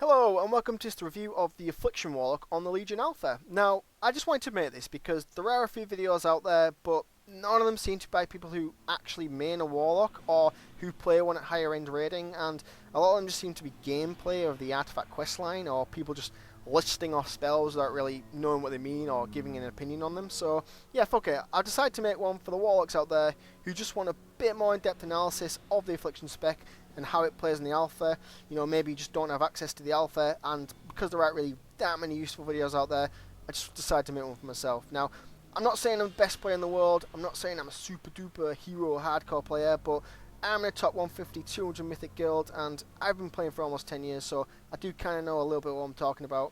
Hello and welcome to this review of the Affliction Warlock on the Legion Alpha. Now, I just wanted to make this because there are a few videos out there, but none of them seem to be by people who actually main a Warlock or who play one at higher end rating, and a lot of them just seem to be gameplay of the Artifact questline or people just listing off spells without really knowing what they mean or giving an opinion on them. So yeah, fuck it. I decided to make one for the Warlocks out there who just want a bit more in-depth analysis of the Affliction spec and how it plays in the alpha. You know, maybe you just don't have access to the alpha, and because there aren't really that many useful videos out there, I just decided to make one for myself. Now, I'm not saying I'm the best player in the world, I'm not saying I'm a super duper hero hardcore player, but I'm in a top 150 200 mythic guild, and I've been playing for almost 10 years, so I do kind of know a little bit what I'm talking about.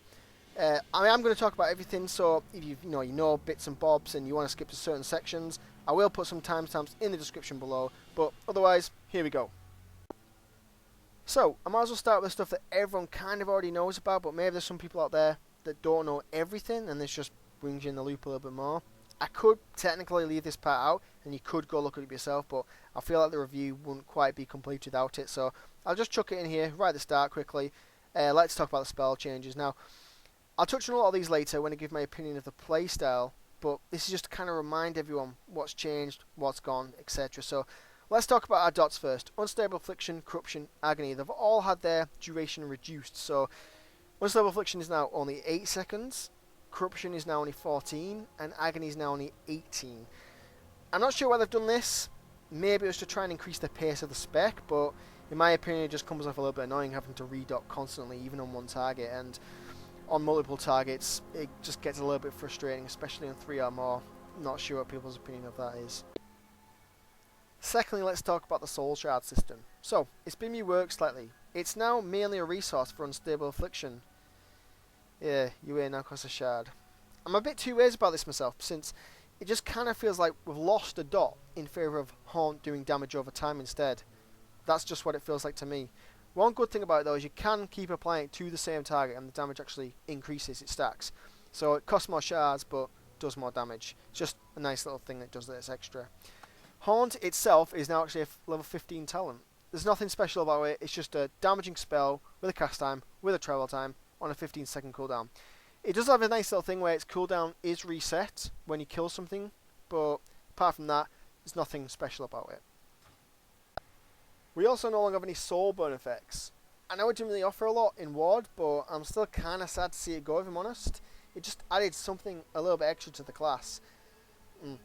I am going to talk about everything, so if you know bits and bobs and you want to skip to certain sections, I will put some timestamps in the description below, but otherwise, here we go. So, I might as well start with stuff that everyone kind of already knows about, but maybe there's some people out there that don't know everything, and this just brings you in the loop a little bit more. I could technically leave this part out, and you could go look at it yourself, but I feel like the review wouldn't quite be complete without it, so I'll just chuck it in here right at the start quickly. Let's talk about the spell changes. Now, I'll touch on a lot of these later when I give my opinion of the playstyle, but this is just to kind of remind everyone what's changed, what's gone, etc. So, let's talk about our dots first. Unstable Affliction, Corruption, Agony. They've all had their duration reduced. So, Unstable Affliction is now only 8 seconds, Corruption is now only 14, and Agony is now only 18. I'm not sure why they've done this. Maybe it was to try and increase the pace of the spec, but in my opinion it just comes off a little bit annoying having to redot constantly, even on one target, and on multiple targets it just gets a little bit frustrating, especially on 3 or more. Not sure what people's opinion of that is. Secondly, let's talk about the Soul Shard system. So, it's been reworked slightly. It's now mainly a resource for Unstable Affliction. Yeah, you will now cost a shard. I'm a bit two ways about this myself, since it just kind of feels like we've lost a dot in favour of Haunt doing damage over time instead. That's just what it feels like to me. One good thing about it though is you can keep applying it to the same target and the damage actually increases, it stacks. So it costs more shards but does more damage. It's just a nice little thing that does this extra. Haunt itself is now actually a level 15 talent. There's nothing special about it, it's just a damaging spell with a cast time, with a travel time, on a 15-second cooldown. It does have a nice little thing where its cooldown is reset when you kill something, but apart from that, there's nothing special about it. We also no longer have any soul burn effects. I know it didn't really offer a lot in WoD, but I'm still kind of sad to see it go, if I'm honest. It just added something a little bit extra to the class.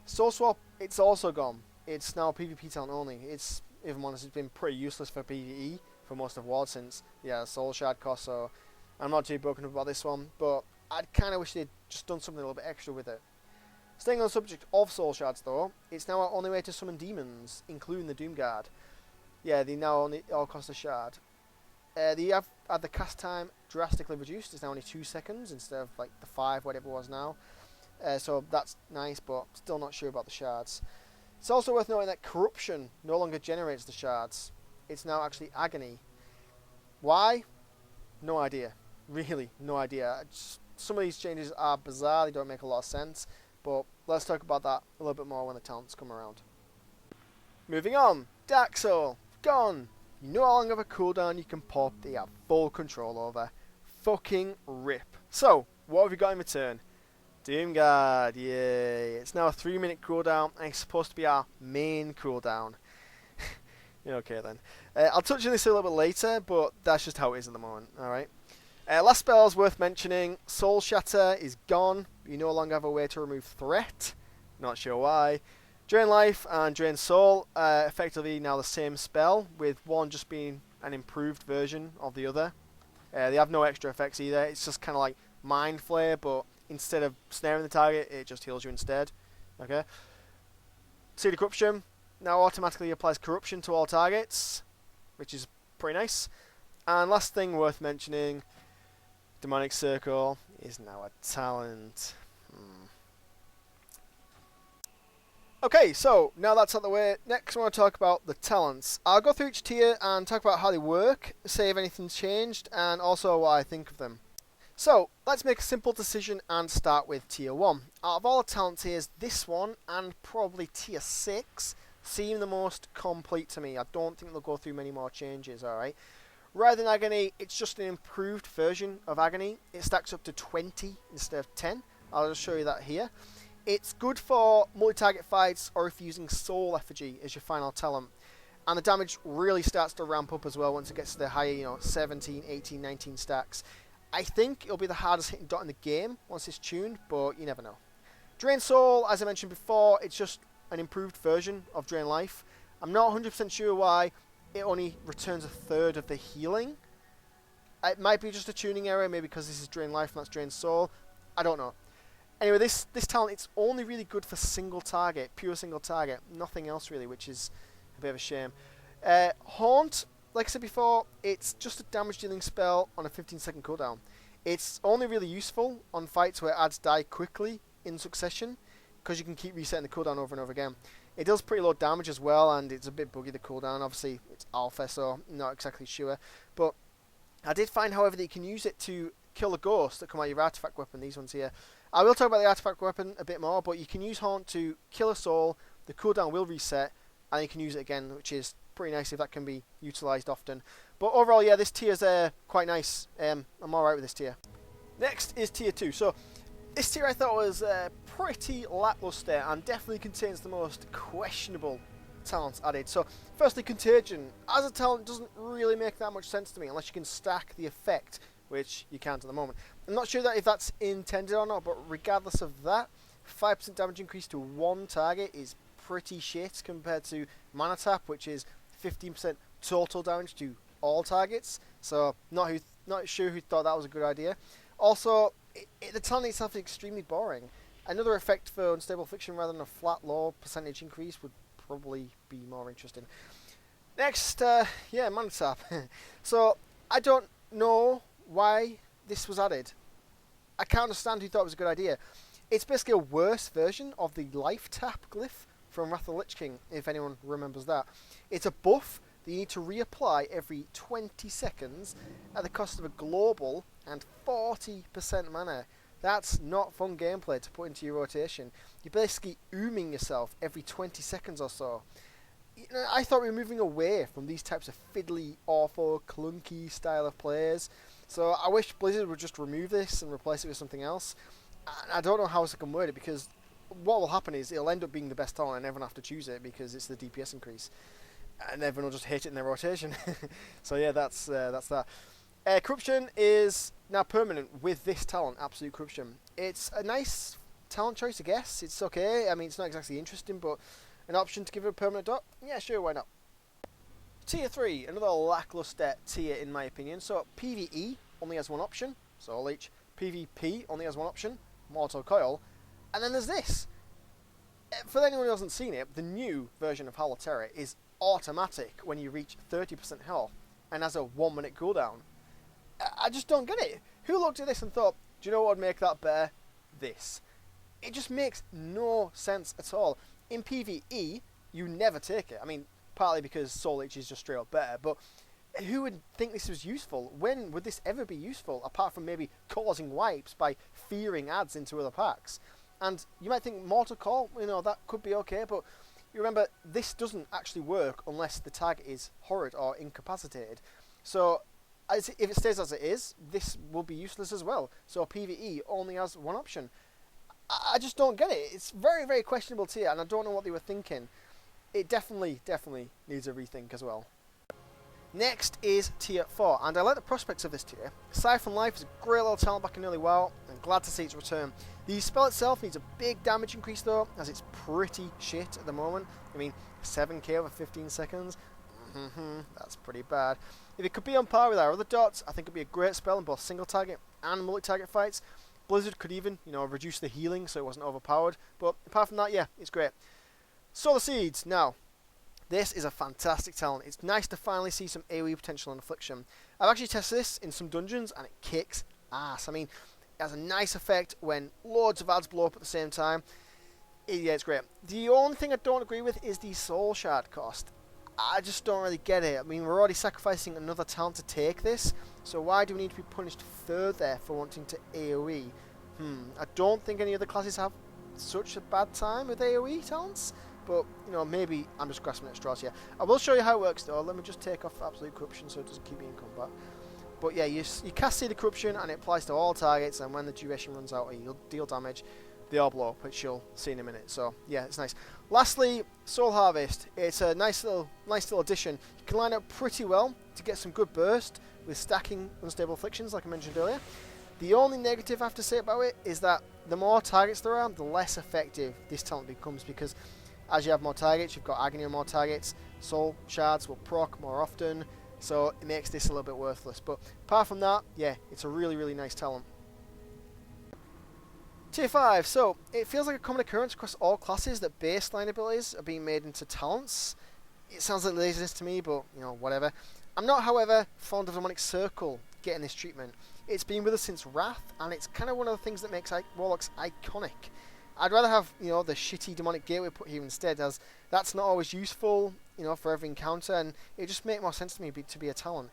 Soul swap, it's also gone. It's now PvP talent only. It's, if I'm honest, it's been pretty useless for PvE for most of WoD since, yeah, Soul Shard cost, so I'm not too broken up about this one, but I'd kind of wish they'd just done something a little bit extra with it. Staying on the subject of Soul Shards though, it's now our only way to summon demons, including the Doomguard. Yeah, they now only all cost a shard. They have had the cast time drastically reduced. It's now only 2 seconds instead of like the 5, whatever it was now. So that's nice, but still not sure about the shards. It's also worth noting that Corruption no longer generates the shards. It's now actually Agony. Why? No idea. Really, no idea. Some of these changes are bizarre, they don't make a lot of sense, but let's talk about that a little bit more when the talents come around. Moving on, Dark Soul, gone. You no longer have a cooldown you can pop that you have full control over. Fucking rip. So, what have we got in return? Doomguard, yay. It's now a 3-minute cooldown, and it's supposed to be our main cooldown. Okay then. I'll touch on this a little bit later, but that's just how it is at the moment, alright? Last spells worth mentioning, Soul Shatter is gone. You no longer have a way to remove Threat. Not sure why. Drain Life and Drain Soul, effectively now the same spell, with one just being an improved version of the other. They have no extra effects either, it's just kind of like Mind Flare, but instead of snaring the target, it just heals you instead. Okay. Seed of Corruption now automatically applies Corruption to all targets, which is pretty nice. And last thing worth mentioning, Demonic Circle is now a talent. Okay, so now that's out the way, next I want to talk about the talents. I'll go through each tier and talk about how they work, say if anything's changed, and also what I think of them. So, let's make a simple decision and start with tier 1. Out of all the talent tiers, this one, and probably tier 6, seem the most complete to me. I don't think they'll go through many more changes, alright? Rather than Agony, it's just an improved version of Agony. It stacks up to 20 instead of 10. I'll just show you that here. It's good for multi-target fights or if using Soul Effigy as your final talent. And the damage really starts to ramp up as well once it gets to the higher, 17, 18, 19 stacks. I think it'll be the hardest hitting dot in the game once it's tuned, but you never know. Drain Soul, as I mentioned before, it's just an improved version of Drain Life. I'm not 100% sure why it only returns a third of the healing. It might be just a tuning error, maybe because this is Drain Life and that's Drain Soul. I don't know. Anyway, this talent, it's only really good for single target, pure single target, nothing else really, which is a bit of a shame. Haunt, like I said before, it's just a damage dealing spell on a 15-second cooldown. It's only really useful on fights where adds die quickly in succession, because you can keep resetting the cooldown over and over again. It does pretty low damage as well, and it's a bit buggy, the cooldown. Obviously, it's alpha, so not exactly sure. But I did find, however, that you can use it to kill the ghosts that come out of your artifact weapon, these ones here. I will talk about the artifact weapon a bit more, but you can use Haunt to kill a soul, the cooldown will reset, and you can use it again, which is pretty nice if that can be utilised often. But overall, yeah, this tier is quite nice. I'm alright with this tier. Next is tier 2. So this tier I thought was pretty lackluster and definitely contains the most questionable talents added. So firstly, Contagion. As a talent, doesn't really make that much sense to me unless you can stack the effect, which you can't at the moment. I'm not sure that if that's intended or not, but regardless of that, 5% damage increase to one target is pretty shit compared to Mana Tap, which is 15% total damage to all targets. So not sure who thought that was a good idea. Also, the talent itself is extremely boring. Another effect for Unstable Affliction rather than a flat low percentage increase would probably be more interesting. Next, yeah, Mana Tap. So I don't know why this was added. I can't understand who thought it was a good idea. It's basically a worse version of the Life Tap glyph from Wrath of the Lich King, if anyone remembers that. It's a buff that you need to reapply every 20 seconds at the cost of a global and 40% mana. That's not fun gameplay to put into your rotation. You're basically ooming yourself every 20 seconds or so. I thought we were moving away from these types of fiddly, awful, clunky style of players. So I wish Blizzard would just remove this and replace it with something else. And I don't know how else I can word it, because what will happen is it'll end up being the best talent and everyone will have to choose it because it's the DPS increase. And everyone will just hate it in their rotation. So yeah, that's that. Corruption is now permanent with this talent, Absolute Corruption. It's a nice talent choice, I guess. It's okay. I mean, it's not exactly interesting, but an option to give it a permanent dot? Yeah, sure, why not? Tier 3, another lackluster tier in my opinion. So PvE only has one option, Soul Leech. PvP only has one option, Mortal Coil. And then there's this. For anyone who hasn't seen it, the new version of Howl of Terror is automatic when you reach 30% health and has a 1 minute cooldown. I just don't get it. Who looked at this and thought, do you know what would make that better? This. It just makes no sense at all. In PvE, you never take it. I mean, partly because Soul Leech is just straight up better, but who would think this was useful? When would this ever be useful, apart from maybe causing wipes by fearing adds into other packs? And you might think Mortal Coil, that could be okay, but you remember, this doesn't actually work unless the target is horrid or incapacitated. So if it stays as it is, this will be useless as well. So PvE only has one option. I just don't get it. It's very, very questionable tier, and I don't know what they were thinking. It definitely needs a rethink as well. Next is tier 4, and I like the prospects of this tier. Siphon Life is a great little talent back in early WoW, and glad to see its return. The spell itself needs a big damage increase though, as it's pretty shit at the moment. I mean, 7k over 15 seconds? That's pretty bad. If it could be on par with our other dots, I think it would be a great spell in both single target and multi-target fights. Blizzard could even, reduce the healing so it wasn't overpowered, but apart from that, yeah, it's great. Solar Seeds, now. This is a fantastic talent. It's nice to finally see some AoE potential on Affliction. I've actually tested this in some dungeons and it kicks ass. I mean, it has a nice effect when loads of ads blow up at the same time. Yeah, it's great. The only thing I don't agree with is the Soul Shard cost. I just don't really get it. I mean, we're already sacrificing another talent to take this, so why do we need to be punished further for wanting to AoE? I don't think any other classes have such a bad time with AoE talents. but, you know, maybe I'm just grasping at straws here. I will show you how it works, though. Let me just take off Absolute Corruption so it doesn't keep me in combat. But yeah, you cast Seed of Corruption, and it applies to all targets, and when the duration runs out or you deal damage, they all blow up, which you'll see in a minute. So yeah, it's nice. Lastly, Soul Harvest. It's a nice little addition. You can line up pretty well to get some good burst with stacking Unstable Afflictions, like I mentioned earlier. The only negative I have to say about it is that the more targets there are, the less effective this talent becomes, because as you have more targets, you've got Agony on more targets, Soul Shards will proc more often, so it makes this a little bit worthless. But apart from that, yeah, it's a really, really nice talent. Tier 5, so it feels like a common occurrence across all classes that baseline abilities are being made into talents. It sounds like laziness to me, but, you know, whatever. I'm not, however, fond of Demonic Circle getting this treatment. It's been with us since Wrath, and it's kind of one of the things that makes Warlocks iconic. I'd rather have, you know, the shitty Demonic Gateway put here instead, as that's not always useful, you know, for every encounter, and it just makes more sense to me to be a talent.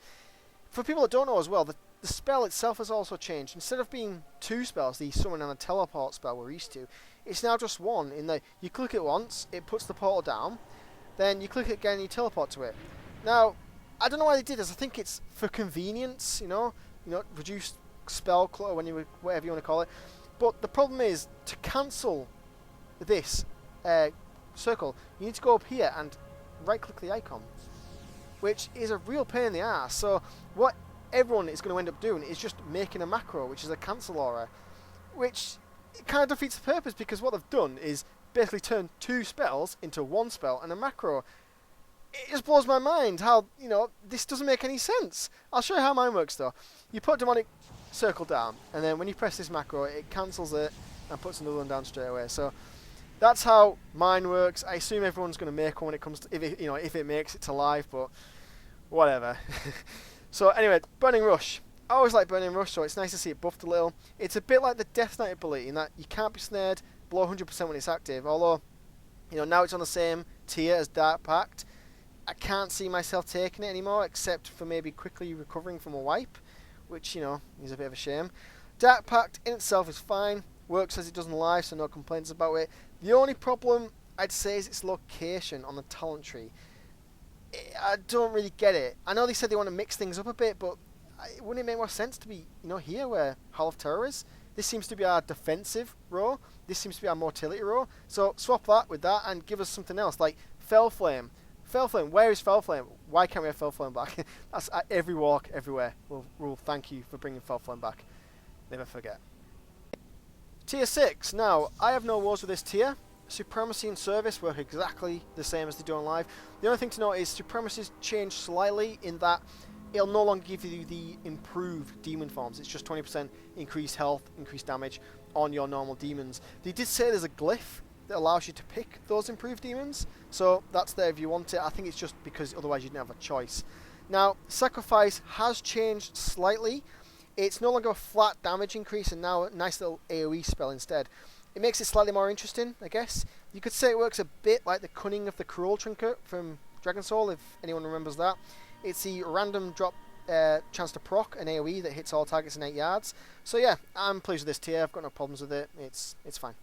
For people that don't know as well, the spell itself has also changed. Instead of being 2 spells, the Summon and the Teleport spell we're used to, it's now just 1, in that you click it once, it puts the portal down, then you click it again and you teleport to it. Now, I don't know why they did this. I think it's for convenience, you know, reduced spell clutter, whatever you want to call it. But the problem is, to cancel this circle, you need to go up here and right-click the icon, which is a real pain in the ass. So what everyone is going to end up doing is just making a macro, which is a cancel aura, which kind of defeats the purpose, because what they've done is basically turn 2 spells into 1 spell and a macro. It just blows my mind how, you know, this doesn't make any sense. I'll show you how mine works, though. You put Demonic Circle down, and then when you press this macro, it cancels it and puts another one down straight away. So that's how mine works. I assume everyone's going to make one when it comes to, if it makes it to live, but whatever. So anyway, Burning Rush. I always like Burning Rush, so it's nice to see it buffed a little. It's a bit like the Death Knight ability in that you can't be snared below 100% when it's active, although, you know, now it's on the same tier as Dark Pact. I can't see myself taking it anymore, except for maybe quickly recovering from a wipe, which, you know, is a bit of a shame. Dark Pact in itself is fine, works as it does in live, so no complaints about it. The only problem, I'd say, is its location on the talent tree. I don't really get it. I know they said they want to mix things up a bit, but wouldn't it make more sense to be, you know, here where Hall of Terror is? This seems to be our defensive row. This seems to be our motility row. So swap that with that and give us something else, like Fell Flame. Fell Flame, where is Fell Flame? Why can't we have Fell Flame back? That's every walk, everywhere. We'll thank you for bringing Fell Flame back. Never forget. Tier 6. Now, I have no woes with this tier. Supremacy and Service work exactly the same as they do on live. The only thing to note is Supremacy's changed slightly in that it'll no longer give you the improved demon forms. It's just 20% increased health, increased damage on your normal demons. They did say there's a glyph that allows you to pick those improved demons, so that's there if you want it. I think it's just because otherwise you didn't have a choice. Now, Sacrifice has changed slightly. It's no longer a flat damage increase and now a nice little AoE spell instead. It makes it slightly more interesting, I guess. You could say it works a bit like the Cunning of the Cruel trinket from Dragon Soul, if anyone remembers that. It's the random drop chance to proc an AoE that hits all targets in 8 yards. So yeah, I'm pleased with this tier. I've got no problems with it. It's fine.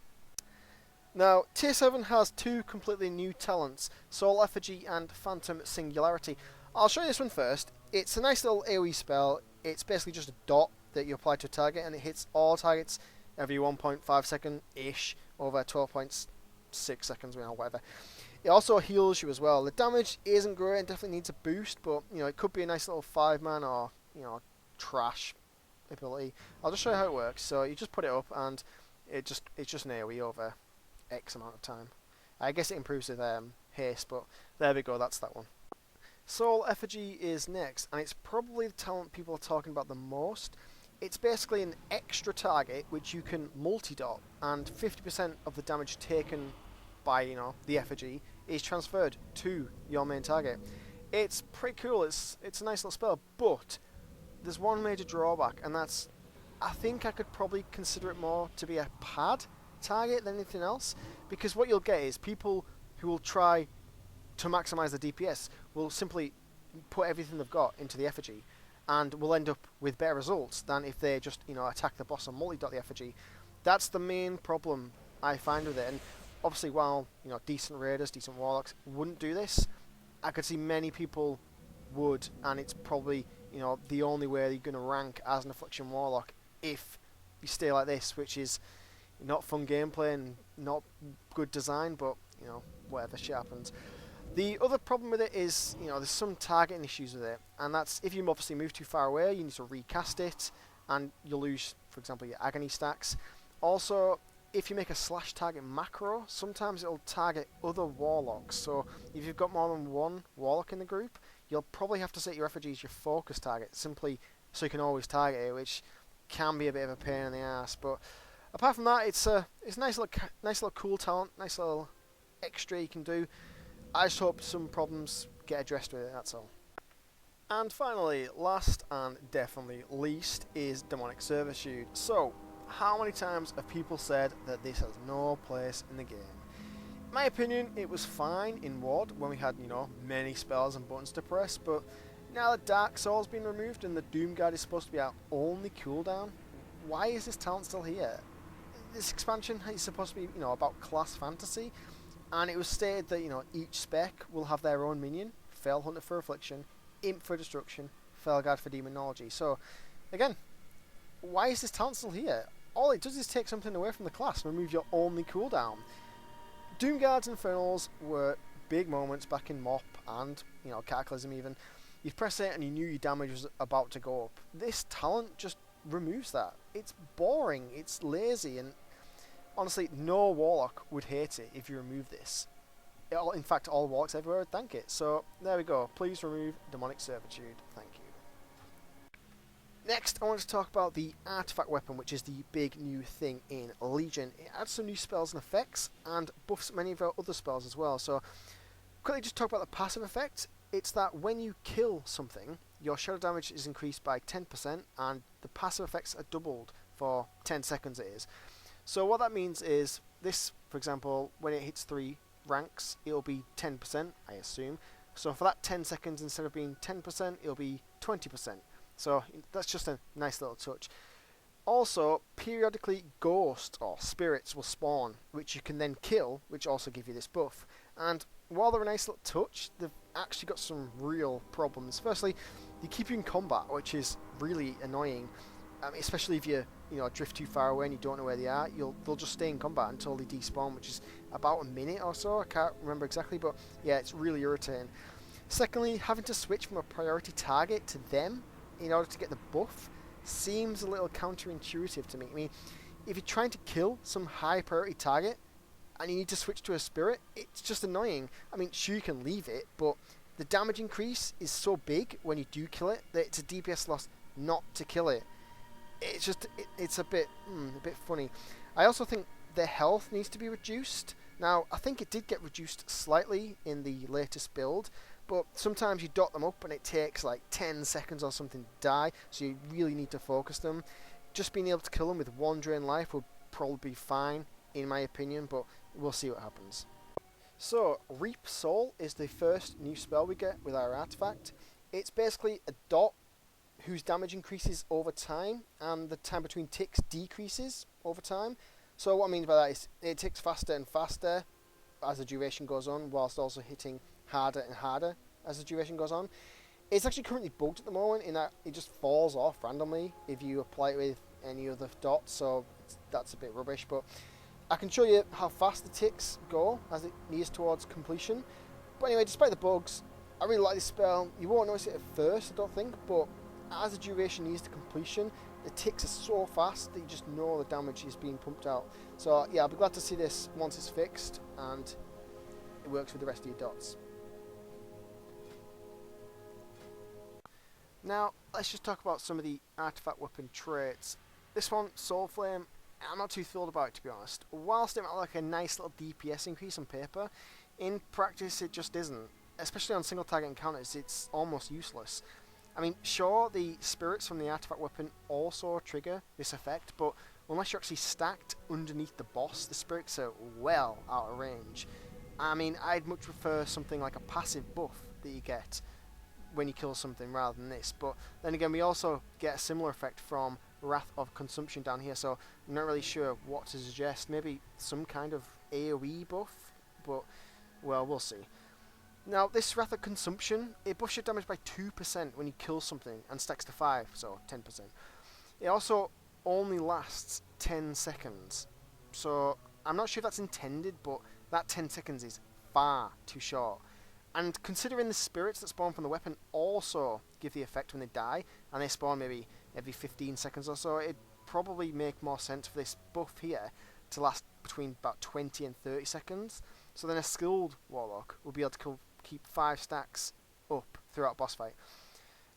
Now, Tier 7 has 2 completely new talents, Soul Effigy and Phantom Singularity. I'll show you this one first. It's a nice little AoE spell. It's basically just a dot that you apply to a target, and it hits all targets every 1.5 second-ish over 12.6 seconds, you know, whatever. It also heals you as well. The damage isn't great and definitely needs a boost, but, you know, it could be a nice little 5-man or, you know, trash ability. I'll just show you how it works. So you just put it up, and it's just an AoE over X amount of time. I guess it improves with haste, but there we go, that's that one. Soul Effigy is next, and it's probably the talent people are talking about the most. It's basically an extra target which you can multi-dot, and 50% of the damage taken by, you know, the effigy is transferred to your main target. It's pretty cool. It's a nice little spell, but there's one major drawback, and that's I think I could probably consider it more to be a pad target than anything else, because what you'll get is people who will try to maximize the DPS will simply put everything they've got into the effigy, and will end up with better results than if they just, you know, attack the boss and multi-dot the effigy. That's the main problem I find with it, and Obviously, while decent raiders, decent warlocks wouldn't do this, I could see many people would, and it's probably the only way you're going to rank as an Affliction Warlock if you stay like this, which is not fun gameplay and not good design, but whatever, shit happens. The other problem with it is there's some targeting issues with it, and that's if you obviously move too far away, you need to recast it, and you'll lose, for example, your agony stacks. Also, if you make a slash target macro, sometimes it'll target other warlocks. So if you've got more than one warlock in the group, you'll probably have to set your effigy as your focus target, simply so you can always target it, which can be a bit of a pain in the ass. But apart from that, it's a nice little cool talent, nice little extra you can do. I just hope some problems get addressed with it, that's all. And finally, last and definitely least, is Demonic Servitude. So, how many times have people said that this has no place in the game? In my opinion, it was fine in WoD when we had, many spells and buttons to press, but now that Dark Soul's been removed and the Doomguard is supposed to be our only cooldown, why is this talent still here? This expansion is supposed to be, about class fantasy, and it was stated that, each spec will have their own minion: Fell Hunter for Affliction, Imp for Destruction, Felguard for Demonology. So, again, why is this talent still here? All it does is take something away from the class and remove your only cooldown. Doomguards and Infernals were big moments back in MOP and, Cataclysm even. You'd press it and you knew your damage was about to go up. This talent just removes that. It's boring, it's lazy, and honestly, no Warlock would hate it if you remove this. In fact, all Warlocks everywhere would thank it. So, there we go. Please remove Demonic Servitude. Thank you. Next, I want to talk about the Artifact Weapon, which is the big new thing in Legion. It adds some new spells and effects, and buffs many of our other spells as well. So, quickly just talk about the passive effect. It's that when you kill something, your shadow damage is increased by 10%, and the passive effects are doubled for 10 seconds it is. So what that means is, this, for example, when it hits 3 ranks, it'll be 10%, I assume. So for that 10 seconds, instead of being 10%, it'll be 20%. So that's just a nice little touch. Also, periodically ghosts or spirits will spawn, which you can then kill, which also give you this buff. And while they're a nice little touch, they've actually got some real problems. Firstly, they keep you in combat, which is really annoying. Especially if you drift too far away and you don't know where they are, they'll just stay in combat until they despawn, which is about a minute or so. I can't remember exactly, but yeah, it's really irritating. Secondly, having to switch from a priority target to them in order to get the buff seems a little counterintuitive to me. I mean, if you're trying to kill some high priority target and you need to switch to a spirit, it's just annoying. I mean, sure, you can leave it, but the damage increase is so big when you do kill it that it's a DPS loss not to kill it. It's just, it's a bit funny. I also think their health needs to be reduced. Now, I think it did get reduced slightly in the latest build, but sometimes you dot them up and it takes like 10 seconds or something to die, so you really need to focus them. Just being able to kill them with one drain life would probably be fine, in my opinion, but we'll see what happens. So, Reap Soul is the first new spell we get with our artifact. It's basically a dot whose damage increases over time, and the time between ticks decreases over time. So what I mean by that is it ticks faster and faster as the duration goes on, whilst also hitting harder and harder as the duration goes on. It's actually currently bugged at the moment in that it just falls off randomly if you apply it with any other dots, so that's a bit rubbish, but I can show you how fast the ticks go as it nears towards completion. But anyway, despite the bugs, I really like this spell. You won't notice it at first, I don't think, but as the duration nears to completion, the ticks are so fast that you just know the damage is being pumped out. So yeah, I'll be glad to see this once it's fixed and it works with the rest of your dots. Now, let's just talk about some of the artifact weapon traits. This one, Soul Flame, I'm not too thrilled about it, to be honest. Whilst it might look like a nice little DPS increase on paper, in practice it just isn't. Especially on single target encounters, it's almost useless. I mean, sure, the spirits from the artifact weapon also trigger this effect, but unless you're actually stacked underneath the boss, the spirits are well out of range. I mean, I'd much prefer something like a passive buff that you get when you kill something rather than this. But then again, we also get a similar effect from Wrath of Consumption down here, so I'm not really sure what to suggest. Maybe some kind of AoE buff, but, well, we'll see. Now, this Wrath of Consumption, it buffs your damage by 2% when you kill something, and stacks to 5, so 10%. It also only lasts 10 seconds, so I'm not sure if that's intended, but that 10 seconds is far too short. And considering the spirits that spawn from the weapon also give the effect when they die, and they spawn maybe every 15 seconds or so, it'd probably make more sense for this buff here to last between about 20 and 30 seconds. So then a skilled Warlock will be able to keep 5 stacks up throughout a boss fight.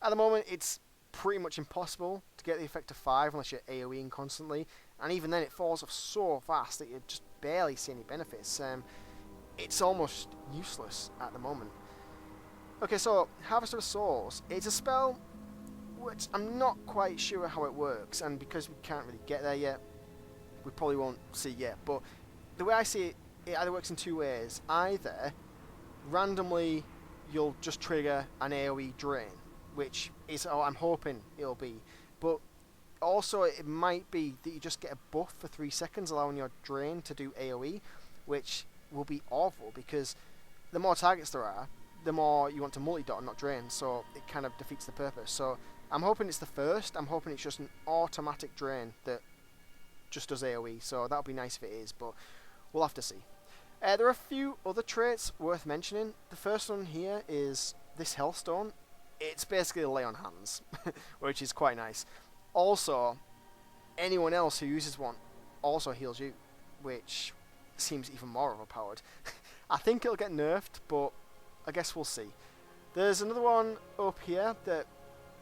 At the moment, it's pretty much impossible to get the effect of 5 unless you're AoEing constantly, and even then it falls off so fast that you just barely see any benefits. It's almost useless at the moment. Okay, so Harvester of Souls. It's a spell which I'm not quite sure how it works, and because we can't really get there yet, we probably won't see yet. But the way I see it, it either works in 2 ways. Either randomly you'll just trigger an AoE drain, which is how I'm hoping it'll be. But also it might be that you just get a buff for 3 seconds, allowing your drain to do AoE, which will be awful because the more targets there are, the more you want to multi-dot and not drain, so it kind of defeats the purpose. So I'm hoping it's the first. I'm hoping it's just an automatic drain that just does AoE, so that'll be nice if it is, but we'll have to see. There are a few other traits worth mentioning. The first one here is this Hellstone. It's basically a lay on hands, which is quite nice. Also, anyone else who uses one also heals you, which seems even more overpowered. I think it'll get nerfed, but I guess we'll see. There's another one up here that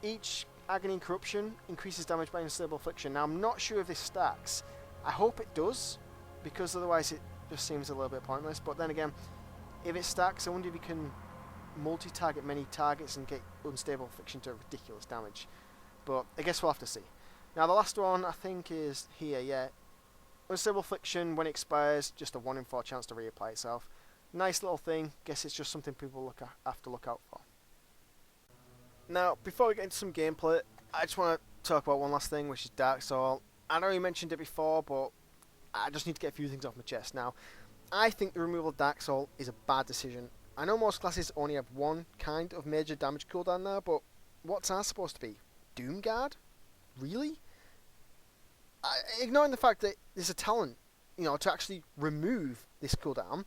each Agony and Corruption increases damage by Unstable Affliction. Now, I'm not sure if this stacks. I hope it does, because otherwise it just seems a little bit pointless. But then again, if it stacks, I wonder if you can multi-target many targets and get Unstable Affliction to ridiculous damage. But I guess we'll have to see. Now, the last one, I think, is here, yeah. Unstable Affliction, when it expires, just a 1 in 4 chance to reapply itself. Nice little thing. Guess it's just something people have to look out for. Now, before we get into some gameplay, I just want to talk about one last thing, which is Dark Soul. I know you mentioned it before, but I just need to get a few things off my chest. Now, I think the removal of Dark Soul is a bad decision. I know most classes only have one kind of major damage cooldown now, but what's ours supposed to be? Doomguard? Really? Ignoring the fact that there's a talent, to actually remove this cooldown,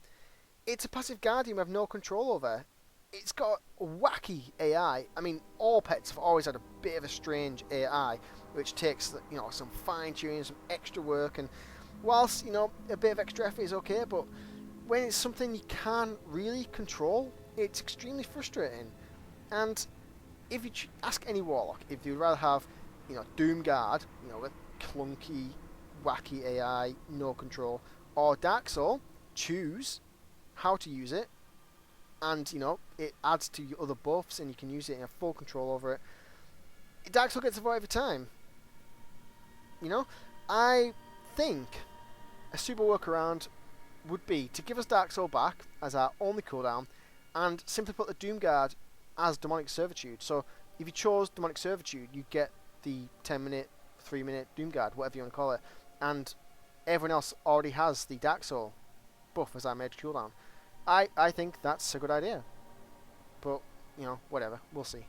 it's a passive guardian we have no control over. It's got wacky AI. I mean, all pets have always had a bit of a strange AI, which takes, some fine-tuning, some extra work, and whilst, a bit of extra effort is okay, but when it's something you can't really control, it's extremely frustrating. And if you ask any Warlock, if you'd rather have, Doomguard, with clunky, wacky AI, no control, or Dark Soul, choose how to use it, and it adds to your other buffs and you can use it and have full control over it. Dark Soul gets a vote every time. I think a super workaround would be to give us Dark Soul back as our only cooldown and simply put the Doomguard as Demonic Servitude. So if you chose Demonic Servitude, you get the 10-minute, 3-minute Doomguard, whatever you want to call it, and everyone else already has the Dark Soul buff as our major cooldown. I think that's a good idea. But, whatever. We'll see.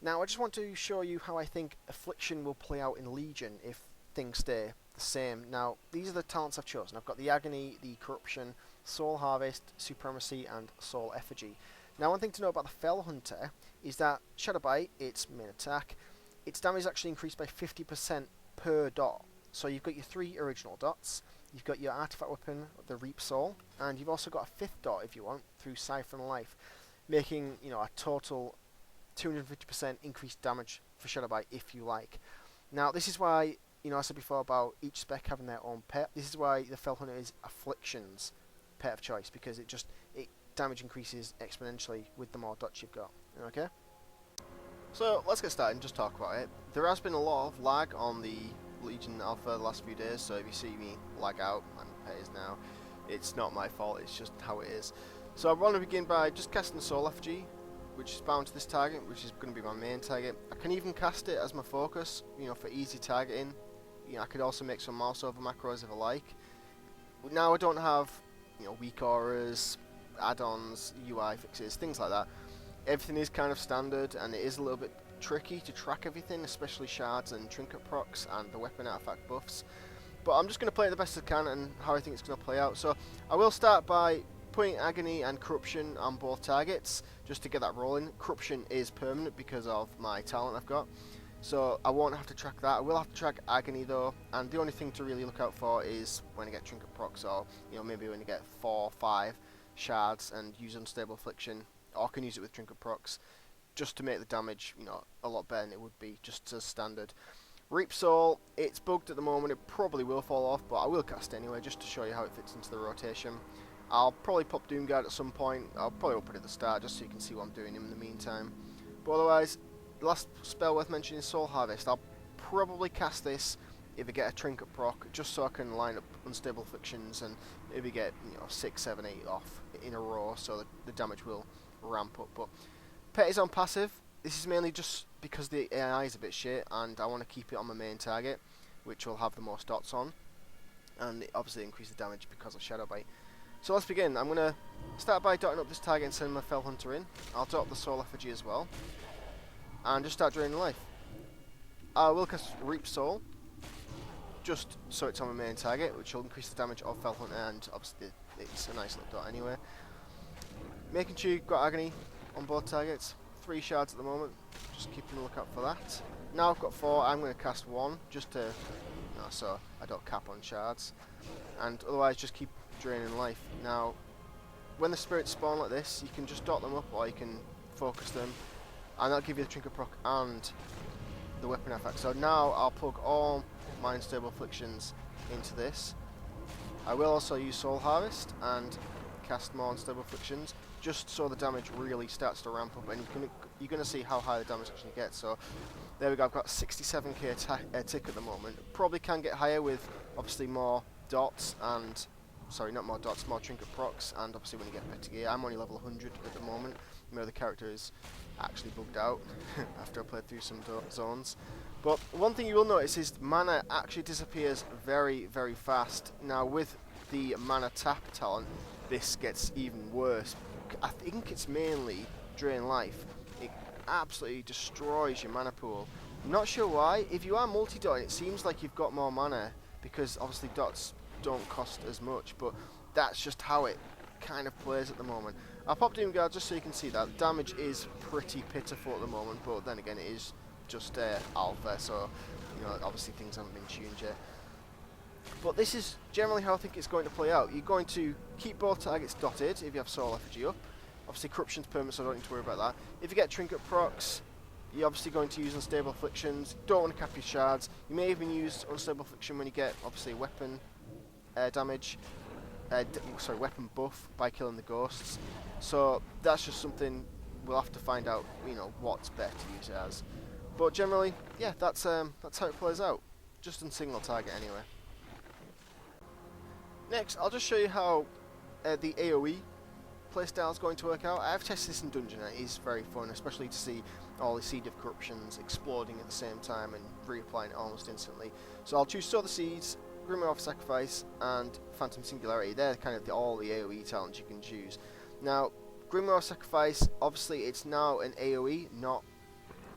Now, I just want to show you how I think Affliction will play out in Legion if things stay the same. Now, these are the talents I've chosen. I've got the Agony, the Corruption, Soul Harvest, Supremacy, and Soul Effigy. Now, one thing to know about the Fell Hunter is that Shadow Bite, its main attack, its damage is actually increased by 50% per dot. So you've got your 3 original dots, you've got your artifact weapon, the Reap Soul, and you've also got a 5th dot if you want, through Siphon Life, making, a total 250% increased damage for Shadow Bite if you like. Now, this is why, I said before about each spec having their own pet. This is why the Fell Hunter is Affliction's pet of choice, because it damage increases exponentially with the more dots you've got. Okay? So, let's get started and just talk about it. There has been a lot of lag on the Legion Alpha the last few days, so if you see me lag out, and it is now, it's not my fault, it's just how it is. So I want to begin by just casting Soul Effigy, which is bound to this target, which is going to be my main target. I can even cast it as my focus, for easy targeting. I could also make some mouse over macros if I like. now I don't have, weak auras, add-ons, UI fixes, things like that. Everything is kind of standard, and it is a little bit tricky to track everything, especially shards and trinket procs and the weapon artifact buffs. But I'm just going to play it the best I can and how I think it's going to play out. So I will start by putting Agony and Corruption on both targets, just to get that rolling. Corruption is permanent because of my talent I've got, so I won't have to track that. I will have to track Agony though, and the only thing to really look out for is when I get Trinket procs, or maybe when I get 4 or 5 shards and use Unstable Affliction, or I can use it with Trinket procs, just to make the damage a lot better than it would be just as standard. Reap Soul, it's bugged at the moment, it probably will fall off, but I will cast it anyway, just to show you how it fits into the rotation. I'll probably pop Doomguard at some point. I'll probably open it at the start, just so you can see what I'm doing in the meantime. But otherwise, the last spell worth mentioning is Soul Harvest. I'll probably cast this if I get a Trinket proc, just so I can line up Unstable Afflictions and maybe get 6, 7, 8 off in a row, so that the damage will ramp up. But Pet is on passive. This is mainly just because the AI is a bit shit, and I want to keep it on my main target, which will have the most dots on, and it obviously increase the damage because of Shadow Bite. So let's begin. I'm going to start by dotting up this target and sending my Fell Hunter in. I'll dot the Soul Effigy as well, and just start draining life. I will cast Reap Soul, just so it's on my main target, which will increase the damage of Fell Hunter, and obviously it's a nice little dot anyway. Making sure you've got Agony on both targets. 3 shards at the moment, just keeping a lookout for that. Now I've got 4, I'm going to cast 1, just to, so I don't cap on shards, and otherwise just keep draining life. Now, when the spirits spawn like this, you can just dot them up, or you can focus them, and that'll give you the Trinket proc and the weapon effect. So now I'll plug all my Unstable Afflictions into this. I will also use Soul Harvest and cast more Unstable Afflictions, just so the damage really starts to ramp up, and you're going to see how high the damage actually gets. So there we go, I've got 67k tick at the moment. Probably can get higher with obviously more dots and, sorry, not more dots, more Trinket procs, and obviously when you get better gear. I'm only level 100 at the moment. The character is actually bugged out after I played through some zones. But one thing you will notice is mana actually disappears very, very fast. Now with the mana tap talent, this gets even worse. I think it's mainly drain life. It absolutely destroys your mana pool. I'm not sure why. If you are multi-dotting, it seems like you've got more mana, because obviously dots don't cost as much, but that's just how it kind of plays at the moment. I'll pop Doomguard just so you can see that. The damage is pretty pitiful at the moment, but then again it is just alpha, so obviously things haven't been tuned yet. But this is generally how I think it's going to play out. You're going to keep both targets dotted if you have Soul Effigy up. Obviously Corruption's permanent, so I don't need to worry about that. If you get Trinket procs, you're obviously going to use Unstable Afflictions. Don't want to cap your shards. You may even use Unstable Affliction when you get obviously weapon damage, weapon buff by killing the ghosts. So that's just something we'll have to find out, what's better to use it as. But generally, yeah, that's how it plays out, just in single target anyway. Next, I'll just show you how the AoE playstyle is going to work out. I've tested this in Dungeon, and it is very fun, especially to see all the Seed of Corruptions exploding at the same time and reapplying it almost instantly. So I'll choose Sow the Seeds, Grimoire of Sacrifice, and Phantom Singularity. They're kind of all the AoE talents you can choose. Now, Grimoire of Sacrifice, obviously it's now an AoE, not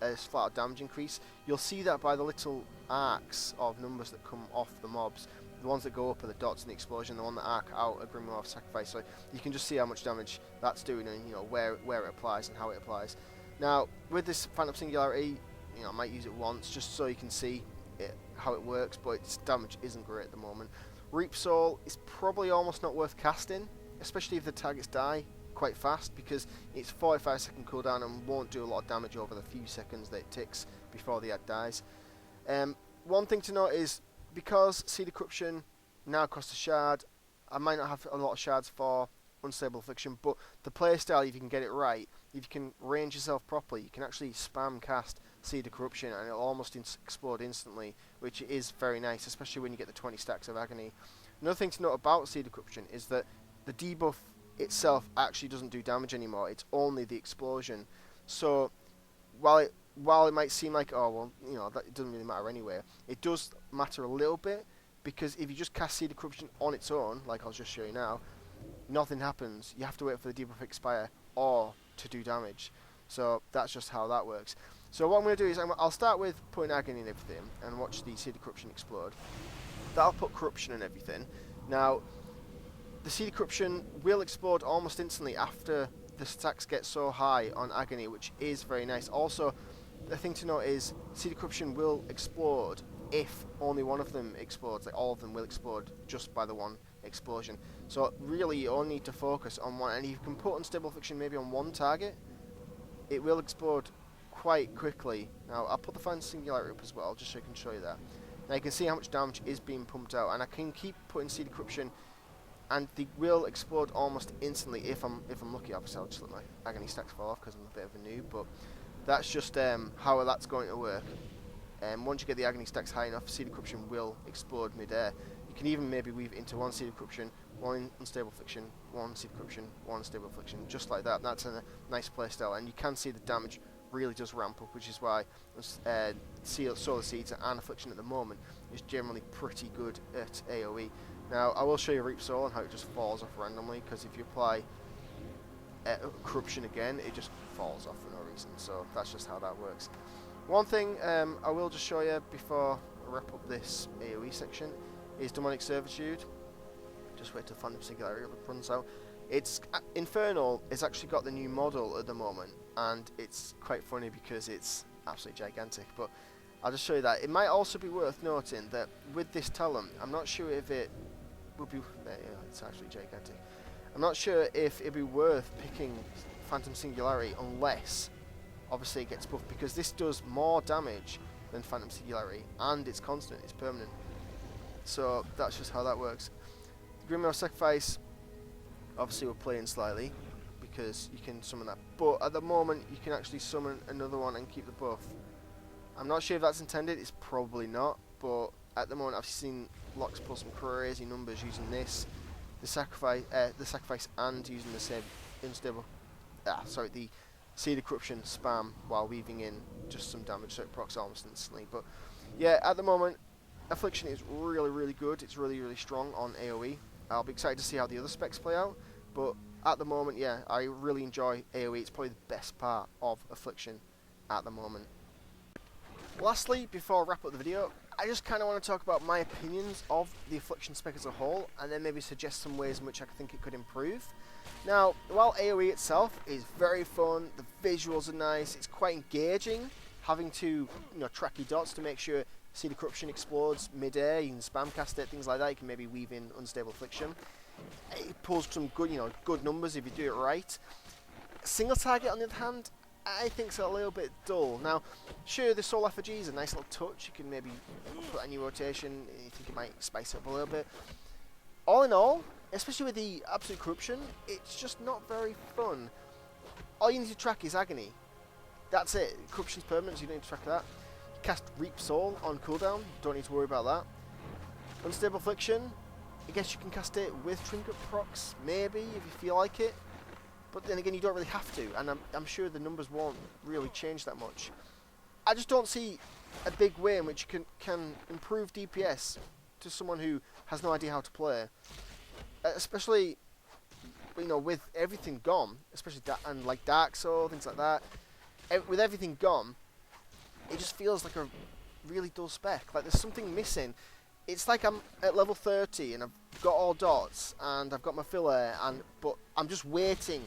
a flat out damage increase. You'll see that by the little arcs of numbers that come off the mobs. The ones that go up are the dots in the explosion, the one that arc out are Grimoire of Sacrifice, so you can just see how much damage that's doing and where it applies and how it applies. Now with this Phantom Singularity, I might use it once just so you can see how it works, but its damage isn't great at the moment. Reap Soul is probably almost not worth casting, especially if the targets die quite fast, because it's 45-second cooldown and won't do a lot of damage over the few seconds that it ticks before the ad dies. One thing to note is, because Seed of Corruption now costs a shard, I might not have a lot of shards for Unstable Affliction, but the playstyle, if you can get it right, if you can range yourself properly, you can actually spam cast Seed of Corruption and it'll almost explode instantly, which is very nice, especially when you get the 20 stacks of Agony. Another thing to note about Seed of Corruption is that the debuff itself actually doesn't do damage anymore, it's only the explosion. So while it might seem like, oh well, that it doesn't really matter anyway, it does matter a little bit, because if you just cast Seed of Corruption on its own, like I'll just show you now, nothing happens. You have to wait for the debuff to expire or to do damage. So that's just how that works. So what I'm going to do is I'll start with putting Agony and everything and watch the Seed of Corruption explode. That'll put Corruption and everything. Now, the Seed of Corruption will explode almost instantly after the stacks get so high on Agony, which is very nice. Also, the thing to note is Seed of Corruption will explode if only one of them explodes. Like, all of them will explode just by the one explosion. So really you only need to focus on one, and if you can put Unstable Affliction maybe on one target, it will explode quite quickly. Now I'll put the Phantom Singularity up as well, just so I can show you that. Now you can see how much damage is being pumped out, and I can keep putting Seed of Corruption and they will explode almost instantly if I'm lucky. Obviously I'll just let my Agony stacks fall off because I'm a bit of a noob, but that's just how that's going to work. Once you get the Agony stacks high enough, Seed of Corruption will explode mid-air. You can even maybe weave it into one Seed of Corruption, one Unstable Affliction, one Seed of Corruption, one Unstable Affliction, just like that. That's a nice playstyle, and you can see the damage really does ramp up, which is why Solar Seeds and Affliction at the moment is generally pretty good at AoE. Now I will show you Reap Soul and how it just falls off randomly, because if you apply Corruption again, it just falls off for no reason. So that's just how that works. One thing I will just show you before I wrap up this AoE section is Demonic Servitude. Just wait till Phantom Singularity runs out. It's Infernal has actually got the new model at the moment, and it's quite funny because it's absolutely gigantic. But I'll just show you that. It might also be worth noting that with this talent, I'm not sure if it would be. Yeah, it's actually gigantic. I'm not sure if it'd be worth picking Phantom Singularity unless, obviously, it gets buffed, because this does more damage than Phantom Singularity, and it's constant, it's permanent. So that's just how that works. Grimoire Sacrifice, obviously we're playing slightly because you can summon that, but at the moment you can actually summon another one and keep the buff. I'm not sure if that's intended, it's probably not, but at the moment I've seen Locks pull some crazy numbers using this, the sacrifice and using the same unstable, the Seed of Corruption spam while weaving in just some damage, so it procs almost instantly. But yeah, at the moment Affliction is really good. It's really strong on AoE. I'll be excited to see how the other specs play out, but at the moment, yeah, I really enjoy AoE. It's probably the best part of Affliction at the moment. Lastly, before I wrap up the video, I just kind of want to talk about my opinions of the Affliction spec as a whole, and then maybe suggest some ways in which I think it could improve. Now, while AoE itself is very fun, the visuals are nice, it's quite engaging, having to track your dots to make sure Seed of Corruption explodes mid-air, you can spam cast it, things like that. You can maybe weave in Unstable Affliction. It pulls some good numbers if you do it right. Single target, on the other hand, I think it's a little bit dull. Now, sure, the Soul Effigy is a nice little touch. You can maybe put any rotation. You think it might spice it up a little bit. All in all, especially with the Absolute Corruption, it's just not very fun. All you need to track is Agony. That's it. Corruption's permanent, so you don't need to track that. Cast Reap Soul on cooldown, don't need to worry about that. Unstable Affliction, I guess you can cast it with Trinket procs, maybe, if you feel like it. But then again, you don't really have to, and I'm sure the numbers won't really change that much. I just don't see a big way in which you can improve DPS to someone who has no idea how to play. Especially, with everything gone, especially and like Dark Soul, things like that. With everything gone, it just feels like a really dull spec. Like there's something missing. It's like I'm at level 30 and I've got all dots and I've got my filler, but I'm just waiting,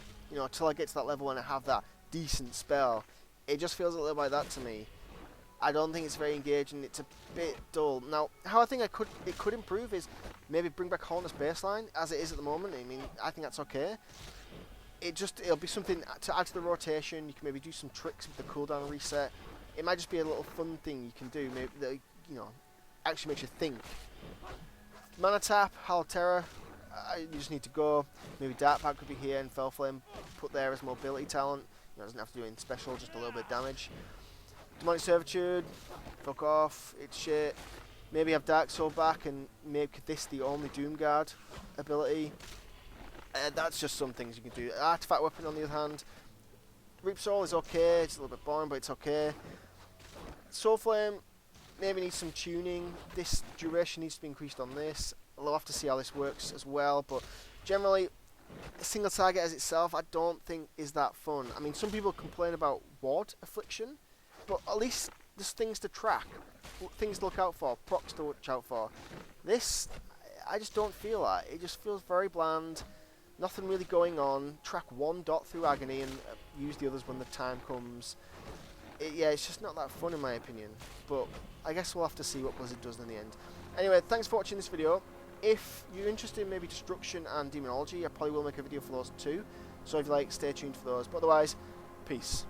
till I get to that level and I have that decent spell. It just feels a little like that to me. I don't think it's very engaging. It's a bit dull. Now, how I think it could improve is maybe bring back Holness baseline as it is at the moment. I mean, I think that's okay. It'll be something to add to the rotation. You can maybe do some tricks with the cooldown reset. It might just be a little fun thing you can do, maybe that, actually makes you think. Mana Tap, Hal Terror, you just need to go. Maybe Dark Pack could be here, and Fell Flame put there as mobility talent. It doesn't have to do anything special, just a little bit of damage. Demonic Servitude, fuck off, it's shit. Maybe have Dark Soul back and make this the only Doomguard ability. That's just some things you can do. Artifact Weapon, on the other hand, Reap Soul is okay, it's a little bit boring, but it's okay. Soul Flame, maybe needs some tuning. This duration needs to be increased on this. We'll have to see how this works as well, but generally, a single target as itself, I don't think is that fun. I mean, some people complain about WAD Affliction, but at least there's things to track, things to look out for, procs to watch out for. This, I just don't feel that. It just feels very bland, nothing really going on. Track one dot through agony and use the others when the time comes. Yeah, it's just not that fun in my opinion, but I guess we'll have to see what Blizzard does in the end. Anyway, thanks for watching this video. If you're interested in maybe Destruction and Demonology, I probably will make a video for those too, so if you like, stay tuned for those. But otherwise, peace.